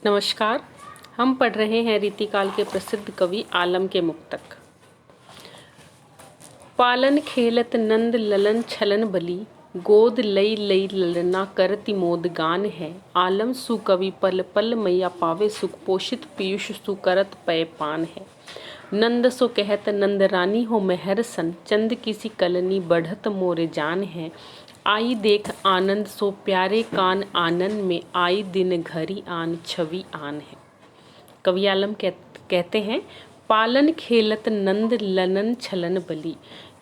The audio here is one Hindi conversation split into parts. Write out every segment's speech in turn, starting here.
नमस्कार। हम पढ़ रहे हैं रीतिकाल के प्रसिद्ध कवि आलम के मुक्तक। पालन खेलत नंद ललन छलन बली, गोद लई लई ललना करति मोद गान है। आलम सुकवि पल पल मैया पावे सुख, पोषित पीयूष सुकरत पय पान है। नंद सो कहत नंद रानी हो मेहर सन, चंद किसी कलनी बढ़त मोरे जान है। आई देख आनंद सो प्यारे कान आनन में, आई दिन घरी आन छवि आन है। कवि आलम कहते हैं, पालन खेलत नंद ललन छलन बली,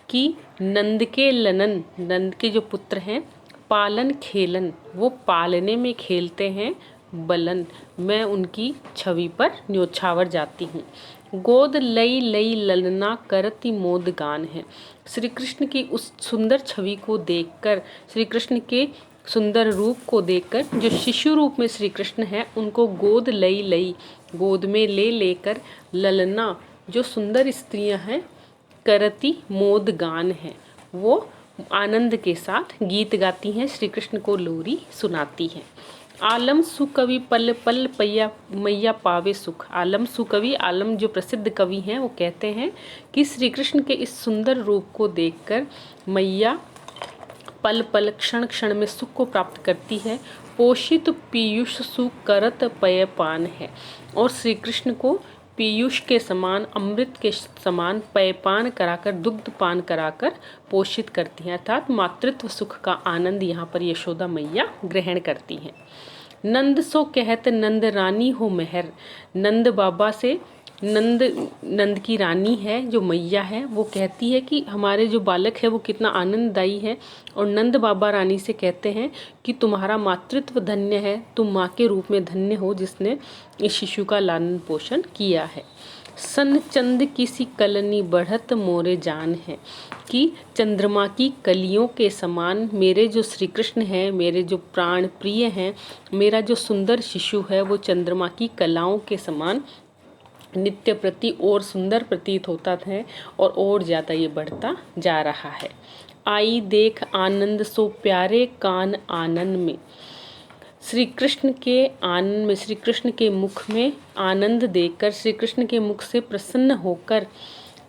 कि नंद के ललन, नंद के जो पुत्र हैं, पालन खेलन वो पालने में खेलते हैं, बलन मैं उनकी छवि पर न्योछावर जाती हूँ। गोद लई लई ललना करति मोद गान है। श्री कृष्ण की उस सुंदर छवि को देखकर, श्री कृष्ण के सुंदर रूप को देखकर, जो शिशु रूप में श्री कृष्ण है, उनको गोद लई लई, गोद में ले लेकर, ललना जो सुंदर स्त्रियां हैं, करति मोद गान है, वो आनंद के साथ गीत गाती हैं, श्री कृष्ण को लोरी सुनाती हैं। आलम सुकवि पल पल मैया पावे सुख। आलम सुकवि, आलम जो प्रसिद्ध कवि हैं, वो कहते हैं कि श्री कृष्ण के इस सुंदर रूप को देखकर मैया पल पल क्षण क्षण में सुख को प्राप्त करती है। पोषित पीयूष सुख करत पय पान है, और श्री कृष्ण को पीयूष के समान, अमृत के समान पयपान कराकर, दुग्ध पान कराकर पोषित करती हैं, अर्थात मातृत्व सुख का आनंद यहाँ पर यशोदा मैया ग्रहण करती हैं। नंद सो कहत नंद रानी हो मेहर। नंद बाबा से, नंद की रानी है जो मैया है, वो कहती है कि हमारे जो बालक है वो कितना आनंददायी है, और नंद बाबा रानी से कहते हैं कि तुम्हारा मातृत्व धन्य है, तुम माँ के रूप में धन्य हो जिसने इस शिशु का लालन पोषण किया है। सन चंद किसी कलनी बढ़त मोरे जान है, कि चंद्रमा की कलियों के समान मेरे जो श्री कृष्ण हैं, मेरे जो प्राण प्रिय हैं, मेरा जो सुंदर शिशु है, वो चंद्रमा की कलाओं के समान नित्य प्रति और सुंदर प्रतीत होता है, और ज़्यादा ये बढ़ता जा रहा है। आई देख आनंद सो प्यारे कान आनंद में। श्री कृष्ण के आनंद में, श्री कृष्ण के मुख में आनंद देखकर, श्री कृष्ण के मुख से प्रसन्न होकर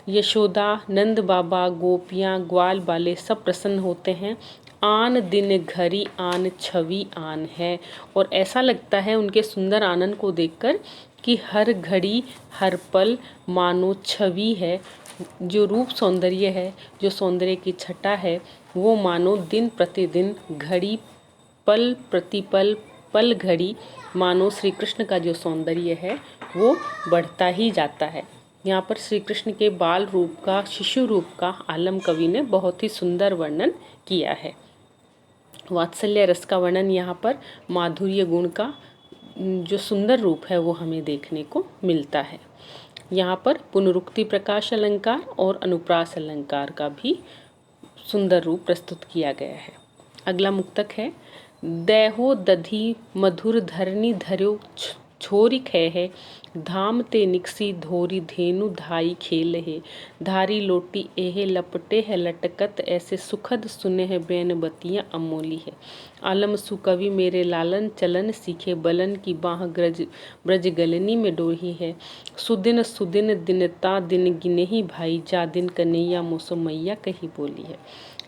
यशोदा, नंद बाबा, गोपियाँ, ग्वाल बाले सब प्रसन्न होते हैं। आन दिन घड़ी आन छवि आन है, और ऐसा लगता है उनके सुंदर आनंद को देखकर कि हर घड़ी हर पल मानो छवि है, जो रूप सौंदर्य है, जो सौंदर्य की छटा है, वो मानो दिन प्रतिदिन, घड़ी पल प्रतिपल, पल घड़ी मानो श्री कृष्ण का जो सौंदर्य है वो बढ़ता ही जाता है। यहाँ पर श्री कृष्ण के बाल रूप का, शिशु रूप का आलम कवि ने बहुत ही सुंदर वर्णन किया है। वात्सल्य रस का वर्णन यहाँ पर, माधुर्य गुण का जो सुंदर रूप है वो हमें देखने को मिलता है। यहाँ पर पुनरुक्ति प्रकाश अलंकार और अनुप्रास अलंकार का भी सुंदर रूप प्रस्तुत किया गया है। अगला मुक्तक है, देहो दधी मधुर धरनी धर्यो छोरी खे है, धाम ते निकसी धोरी धेनु धाई खेल है, धारी लोटी एहे लपटे है लटकत, ऐसे सुखद सुने है बैन बतियाँ अमोली है। आलम सुकवि मेरे लालन चलन सीखे, बलन की बाह ब्रज गलनी में डोही है, सुदिन सुदिन दिनता दिन गिने ही भाई, जा दिन कन्हैया मोसो मैया कही बोली है।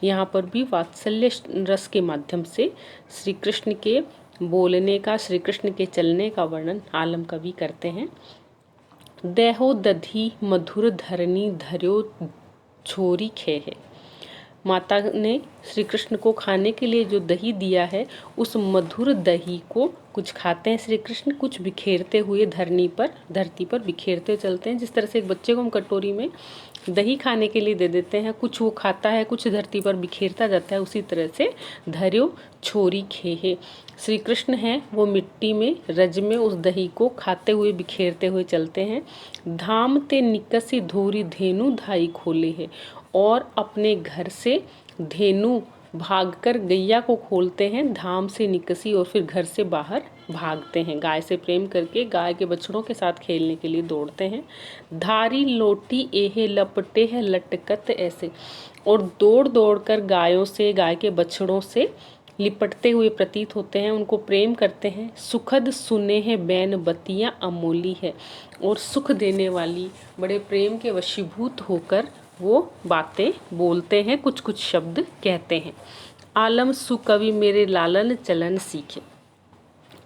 यहाँ पर भी वात्सल्य रस के माध्यम से श्री कृष्ण के बोलने का, श्री कृष्ण के चलने का वर्णन आलम कवि करते हैं। देहो दधी मधुर धरनी धर्यो छोरी खे है। माता ने श्री कृष्ण को खाने के लिए जो दही दिया है, उस मधुर दही को कुछ खाते हैं श्री कृष्ण, कुछ बिखेरते हुए धरती पर बिखेरते चलते हैं। जिस तरह से एक बच्चे को हम कटोरी में दही खाने के लिए दे देते हैं, कुछ वो खाता है, कुछ धरती पर बिखेरता जाता है, उसी तरह से धर्यो छोरी खेहे, श्री कृष्ण हैं वो मिट्टी में, रज में उस दही को खाते हुए बिखेरते हुए चलते हैं। धाम ते निकसी धोरी धेनु धाई खोले है, और अपने घर से धेनु भागकर गैया को खोलते हैं। धाम से निकसी, और फिर घर से बाहर भागते हैं, गाय से प्रेम करके गाय के बछड़ों के साथ खेलने के लिए दौड़ते हैं। धारी लोटी एहे लपटे है लटकत ऐसे, और दौड़ दौड़ कर गायों से, गाय के बछड़ों से लिपटते हुए प्रतीत होते हैं, उनको प्रेम करते हैं। सुखद सुने हैं बैन बतियाँ अमोली है, और सुख देने वाली बड़े प्रेम के वशीभूत होकर वो बातें बोलते हैं, कुछ कुछ शब्द कहते हैं। आलम सुकवि मेरे लालन चलन सीखे।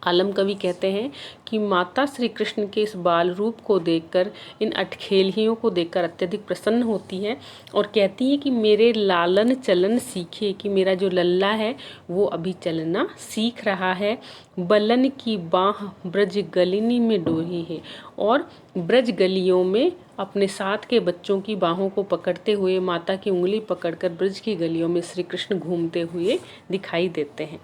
आलम कवि कहते हैं कि माता श्री कृष्ण के इस बाल रूप को देखकर, इन अटखेलियों को देखकर अत्यधिक प्रसन्न होती है और कहती है कि मेरे लालन चलन सीखे, कि मेरा जो लल्ला है वो अभी चलना सीख रहा है। बलन की बाह ब्रज गलिनी में डोही है, और ब्रज गलियों में अपने साथ के बच्चों की बाहों को पकड़ते हुए, माता की उंगली पकड़कर ब्रज की गलियों में श्री कृष्ण घूमते हुए दिखाई देते हैं।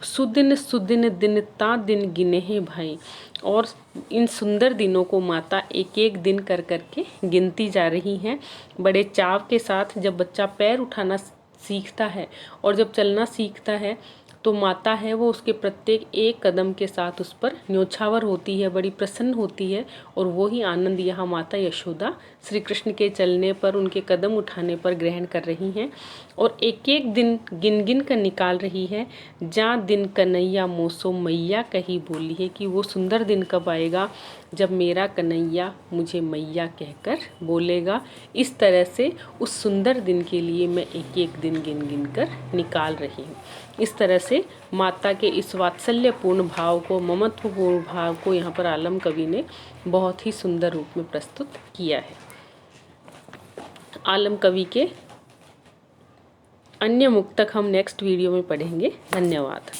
सुदिन सुदिन दिनता दिन गिने हैं भाई, और इन सुंदर दिनों को माता एक एक दिन कर करके गिनती जा रही हैं। बड़े चाव के साथ जब बच्चा पैर उठाना सीखता है और जब चलना सीखता है तो माता है वो उसके प्रत्येक एक कदम के साथ उस पर न्योछावर होती है, बड़ी प्रसन्न होती है। और वो ही आनंद यहाँ माता यशोदा श्री कृष्ण के चलने पर, उनके कदम उठाने पर ग्रहण कर रही हैं और एक एक दिन गिन गिन कर निकाल रही है। जा दिन कन्हैया मोसो मैया कही बोली है, कि वो सुंदर दिन कब आएगा जब मेरा कन्हैया मुझे मैया कहकर बोलेगा। इस तरह से उस सुंदर दिन के लिए मैं एक एक दिन गिन गिन कर निकाल रही हूँ। इस तरह से माता के इस वात्सल्यपूर्ण भाव को, ममत्वपूर्ण भाव को यहाँ पर आलम कवि ने बहुत ही सुंदर रूप में प्रस्तुत किया है। आलम कवि के अन्य मुक्तक हम नेक्स्ट वीडियो में पढ़ेंगे। धन्यवाद।